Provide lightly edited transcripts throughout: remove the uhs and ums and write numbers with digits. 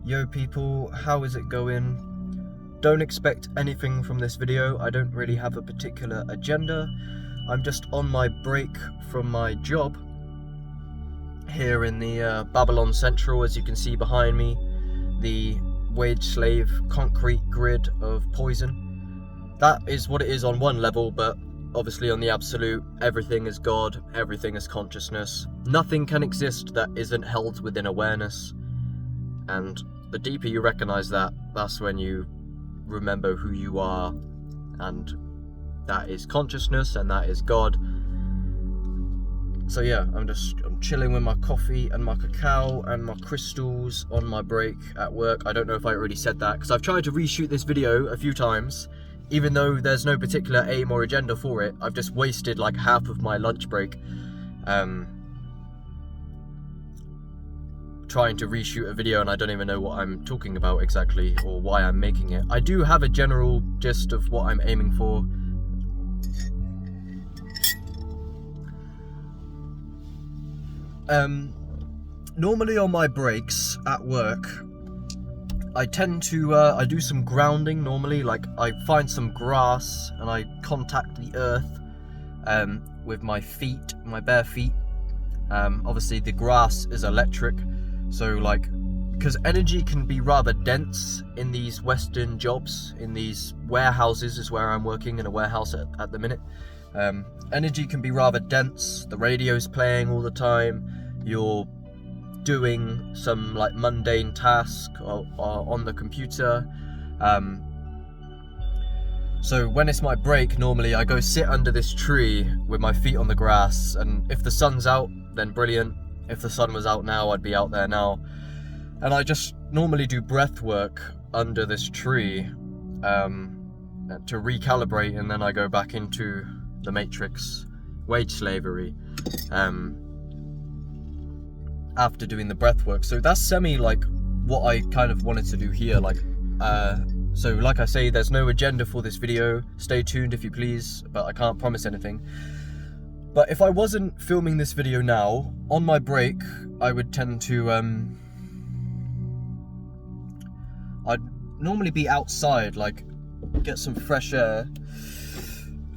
Yo people, how is it going? Don't expect anything from this video. I don't really have a particular agenda. I'm just on my break from my job here in the Babylon Central, as you can see behind me, the wage slave concrete grid of poison. That is what it is on one level, but obviously on the absolute, everything is God, everything is consciousness. Nothing can exist that isn't held within awareness. And the deeper you recognize that, that's when you remember who you are, and that is consciousness and that is God. So yeah, I'm chilling with my coffee and my cacao and my crystals on my break at work. I don't know if I already said that, because I've tried to reshoot this video a few times, even though there's no particular aim or agenda for it. I've just wasted like half of my lunch break trying to reshoot a video, and I don't even know what I'm talking about exactly or why I'm making it. I do have a general gist of what I'm aiming for. Normally on my breaks at work, I tend to I do some grounding normally. Like, I find some grass and I contact the earth with my feet, my bare feet. Obviously the grass is electric, so like, because energy can be rather dense in these Western jobs, in these warehouses is where I'm working, in a warehouse at the minute. Energy can be rather dense, the radio's playing all the time, you're doing some like mundane task or on the computer. So when it's my break, normally I go sit under this tree with my feet on the grass, and if the sun's out, then brilliant. If the sun was out now, I'd be out there now. And I just normally do breath work under this tree to recalibrate, and then I go back into the matrix, wage slavery, after doing the breath work. So that's semi like what I kind of wanted to do here. Like, so like I say, there's no agenda for this video. Stay tuned if you please, but I can't promise anything. But if I wasn't filming this video now, on my break, I would tend to, I'd normally be outside, like, get some fresh air,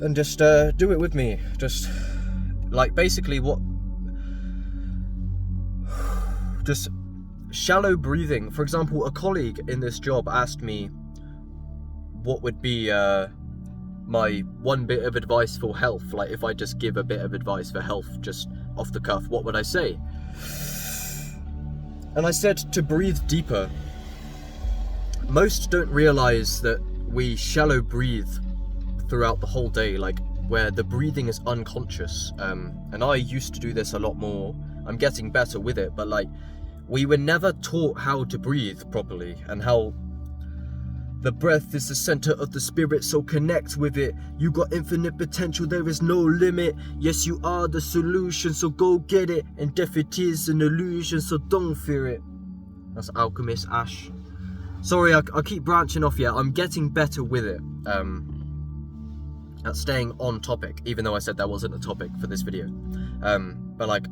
and just do it with me. Just, like, basically just shallow breathing. For example, a colleague in this job asked me what would be my one bit of advice for health. Like, if I just give a bit of advice for health just off the cuff, what would I say? And I said to breathe deeper. Most don't realize that we shallow breathe throughout the whole day, like where the breathing is unconscious. And I used to do this a lot more. I'm getting better with it, but like, we were never taught how to breathe properly, and how the breath is the center of the spirit, so connect with it. You got infinite potential, there is no limit. Yes, you are the solution, so go get it. And death, it is an illusion, so don't fear it. That's Alchemist Ash. Sorry, I keep branching off here. I'm getting better with it. At staying on topic, even though I said that wasn't a topic for this video. But like,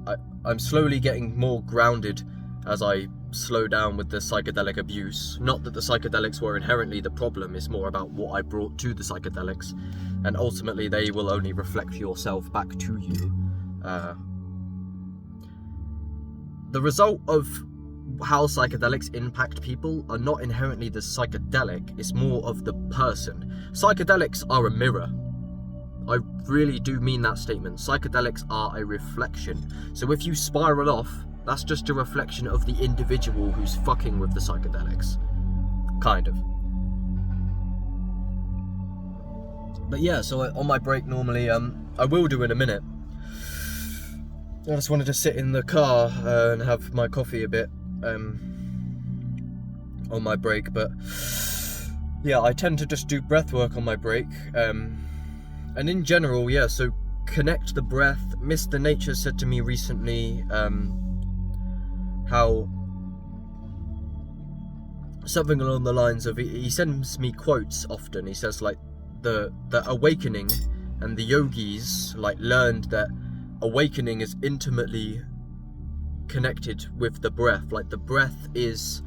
I'm slowly getting more grounded as I slow down with the psychedelic abuse. Not that the psychedelics were inherently the problem, it's more about what I brought to the psychedelics, and ultimately they will only reflect yourself back to you. The result of how psychedelics impact people are not inherently the psychedelic, it's more of the person. Psychedelics are a mirror. I really do mean that statement. Psychedelics are a reflection. So if you spiral off, that's just a reflection of the individual who's fucking with the psychedelics. Kind of. But yeah, so on my break normally, I will do in a minute. I just wanted to sit in the car and have my coffee a bit on my break. But yeah, I tend to just do breath work on my break. And in general, yeah, so connect the breath. Mr. Nature said to me recently, how something along the lines of, he sends me quotes often. He says like the awakening, and the yogis like learned that awakening is intimately connected with the breath. Like, the breath is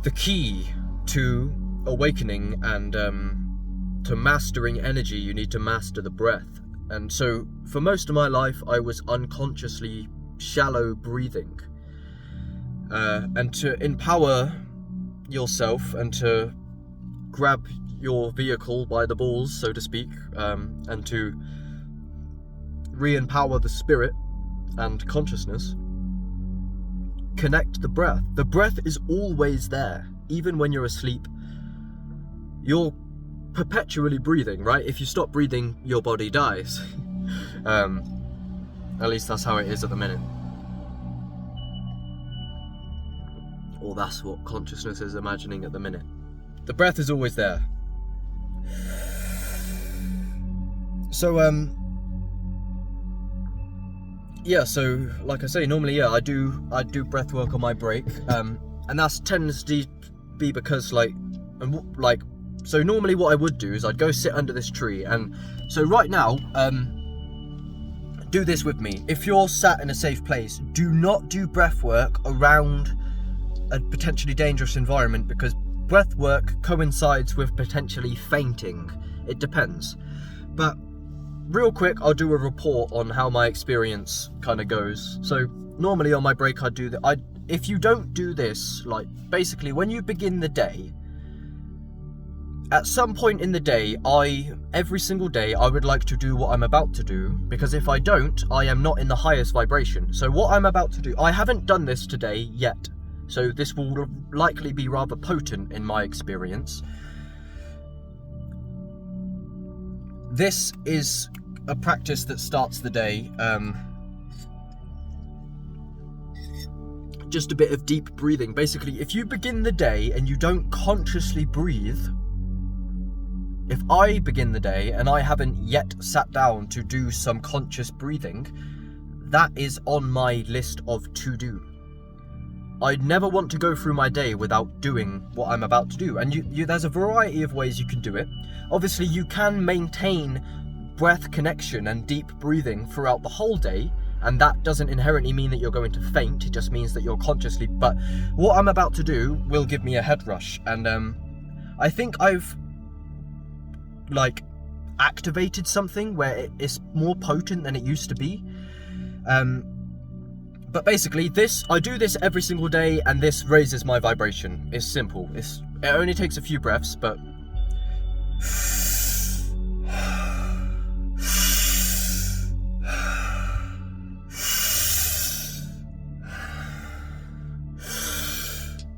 the key to awakening and to mastering energy, you need to master the breath. And so for most of my life, I was unconsciously shallow breathing. And to empower yourself and to grab your vehicle by the balls, so to speak, and to re-empower the spirit and consciousness, connect the breath. The breath is always there. Even when you're asleep, you're perpetually breathing, right? If you stop breathing, your body dies. At least that's how it is at the minute. Or that's what consciousness is imagining at the minute. The breath is always there. So, yeah, so like I say, normally, yeah, I do breath work on my break, and that tends to be because, so normally what I would do is I'd go sit under this tree, and so right now, do this with me. If you're sat in a safe place, do not do breath work around a potentially dangerous environment, because breath work coincides with potentially fainting. It depends. But real quick, I'll do a report on how my experience kind of goes. So normally on my break, I'd do that. If you don't do this, like basically when you begin the day, at some point in the day, every single day, I would like to do what I'm about to do, because if I don't, I am not in the highest vibration. So what I'm about to do, I haven't done this today yet, so this will likely be rather potent in my experience. This is a practice that starts the day, just a bit of deep breathing. Basically, if you begin the day and you don't consciously breathe, if I begin the day and I haven't yet sat down to do some conscious breathing, that is on my list of to-do. I never want to go through my day without doing what I'm about to do. And there's a variety of ways you can do it. Obviously, you can maintain breath connection and deep breathing throughout the whole day, and that doesn't inherently mean that you're going to faint. It just means that you're consciously, but what I'm about to do will give me a head rush, and I think I've activated something where it's more potent than it used to be. But basically, I do this every single day, and this raises my vibration. It's simple. It only takes a few breaths, but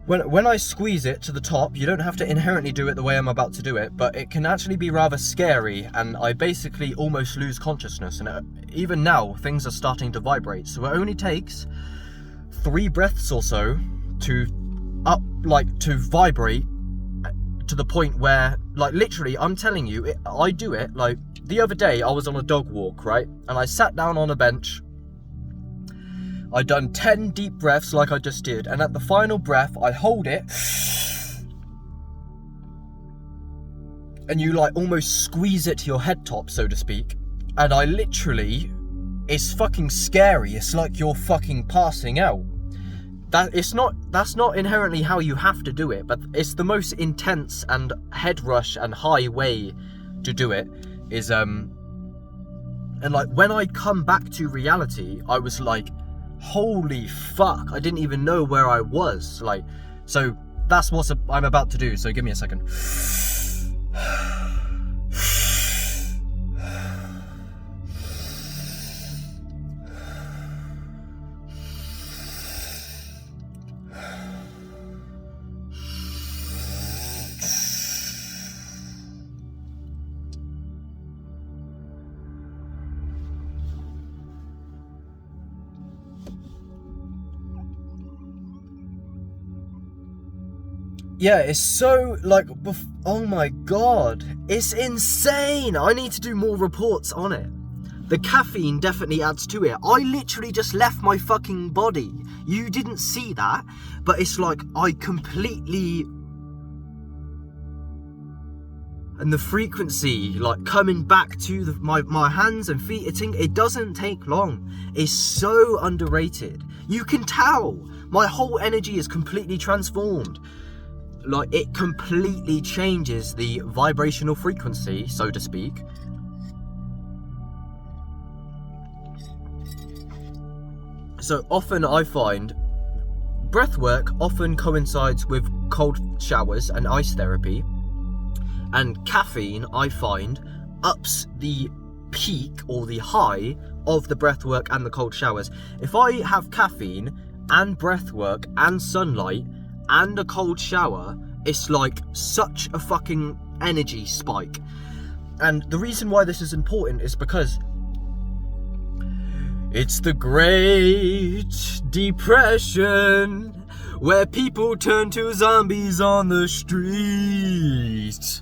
when I squeeze it to the top, you don't have to inherently do it the way I'm about to do it, but it can actually be rather scary, and I basically almost lose consciousness, and even now, things are starting to vibrate, so it only takes 3 breaths or so to vibrate to the point where, literally, I'm telling you, I do it, the other day, I was on a dog walk, right, and I sat down on a bench. I'd done 10 deep breaths like I just did, and at the final breath, I hold it, and you almost squeeze it to your head top, so to speak, and I literally, it's fucking scary. It's like you're fucking passing out. That's not inherently how you have to do it, but it's the most intense and head rush and high way to do it is, and when I come back to reality, I was like, holy fuck, I didn't even know where I was. So that's what I'm about to do, so give me a second. Yeah, it's so, oh my god, it's insane. I need to do more reports on it. The caffeine definitely adds to it. I literally just left my fucking body. You didn't see that, but it's I completely, and the frequency, coming back to my hands and feet, it doesn't take long. It's so underrated. You can tell my whole energy is completely transformed. like, it completely changes the vibrational frequency, so to speak. So often I find breathwork often coincides with cold showers and ice therapy, and caffeine, I find, ups the peak or the high of the breathwork and the cold showers. If I have caffeine and breathwork and sunlight and a cold shower, it's like such a fucking energy spike. And the reason why this is important is because it's the Great Depression, where people turn to zombies on the street.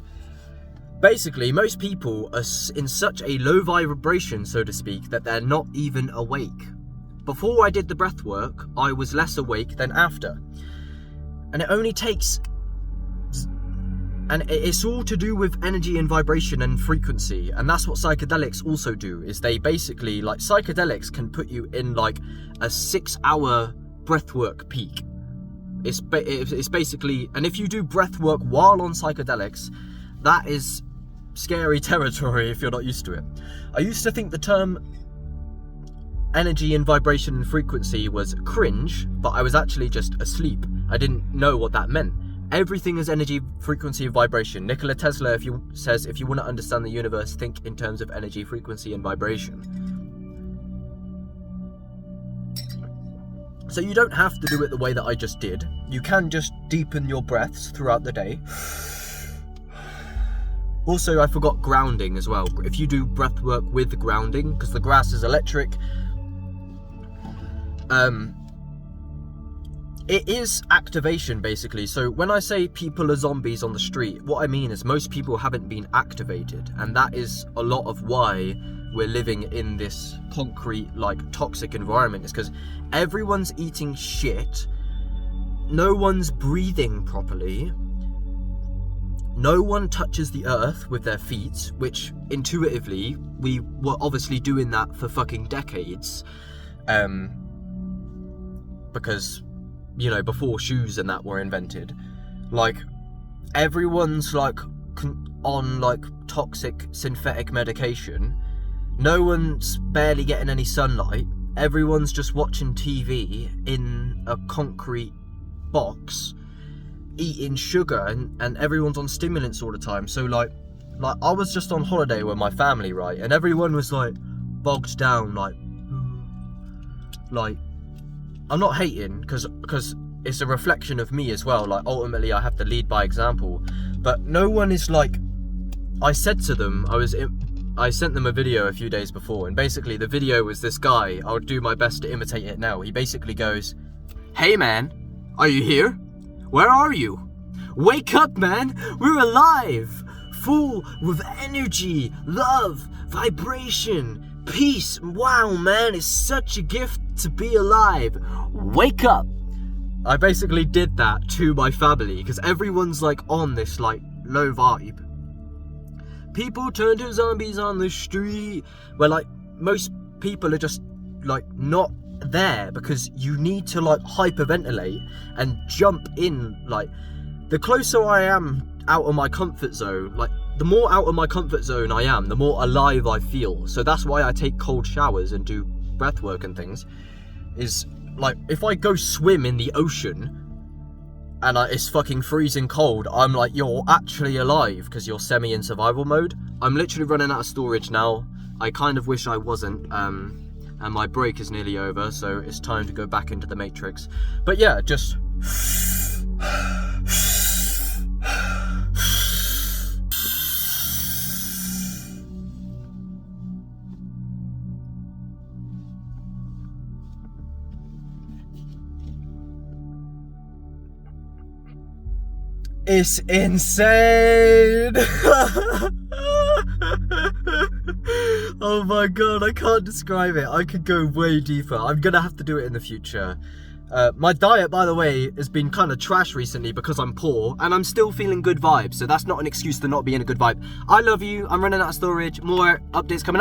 Basically, most people are in such a low vibration, so to speak, that they're not even awake. Before I did the breath work, I was less awake than after. And it only takes... And it's all to do with energy and vibration and frequency. And that's what psychedelics also do, is they basically, like, psychedelics can put you in like a 6-hour breathwork peak. It's basically, and if you do breathwork while on psychedelics, that is scary territory if you're not used to it. I used to think the term energy and vibration and frequency was cringe, but I was actually just asleep. I didn't know what that meant. Everything is energy, frequency, and vibration. Nikola Tesla says if you want to understand the universe, think in terms of energy, frequency, and vibration. So you don't have to do it the way that I just did. You can just deepen your breaths throughout the day. Also, I forgot grounding as well. If you do breath work with grounding, because the grass is electric, it is activation, basically. So when I say people are zombies on the street, what I mean is most people haven't been activated, and that is a lot of why we're living in this concrete, like, toxic environment, is because everyone's eating shit, no one's breathing properly, no one touches the earth with their feet, which intuitively we were obviously doing that for fucking decades, because, you know, before shoes and that were invented. Like, everyone's like on like toxic synthetic medication, no one's barely getting any sunlight, everyone's just watching TV in a concrete box, eating sugar, and everyone's on stimulants all the time. So like I was just on holiday with my family, right, and everyone was like bogged down, like I'm not hating, because it's a reflection of me as well. Like, ultimately I have to lead by example, but no one is like, I said to them, I sent them a video a few days before, and basically the video was this guy, I'll do my best to imitate it now. He basically goes, "Hey man, are you here? Where are you? Wake up, man, we're alive, full with energy, love, vibration, peace. Wow, man, it's such a gift to be alive. Wake up." I basically did that to my family, because everyone's like on this like low vibe. People turn to zombies on the street, where like most people are just like not there, because you need to like hyperventilate and jump in. Like, the closer I am out of my comfort zone, like the more out of my comfort zone I am, the more alive I feel. So that's why I take cold showers and do breath work and things. Is like, if I go swim in the ocean and it's fucking freezing cold, I'm like, you're actually alive, because you're semi in survival mode. I'm literally running out of storage now. I kind of wish I wasn't, and my break is nearly over, so it's time to go back into the Matrix. But yeah, just it's insane. Oh my god, I can't describe it. I could go way deeper. I'm gonna have to do it in the future. My diet, by the way, has been kind of trash recently because I'm poor, and I'm still feeling good vibes, so that's not an excuse to not be in a good vibe. I love you. I'm running out of storage. More updates coming up.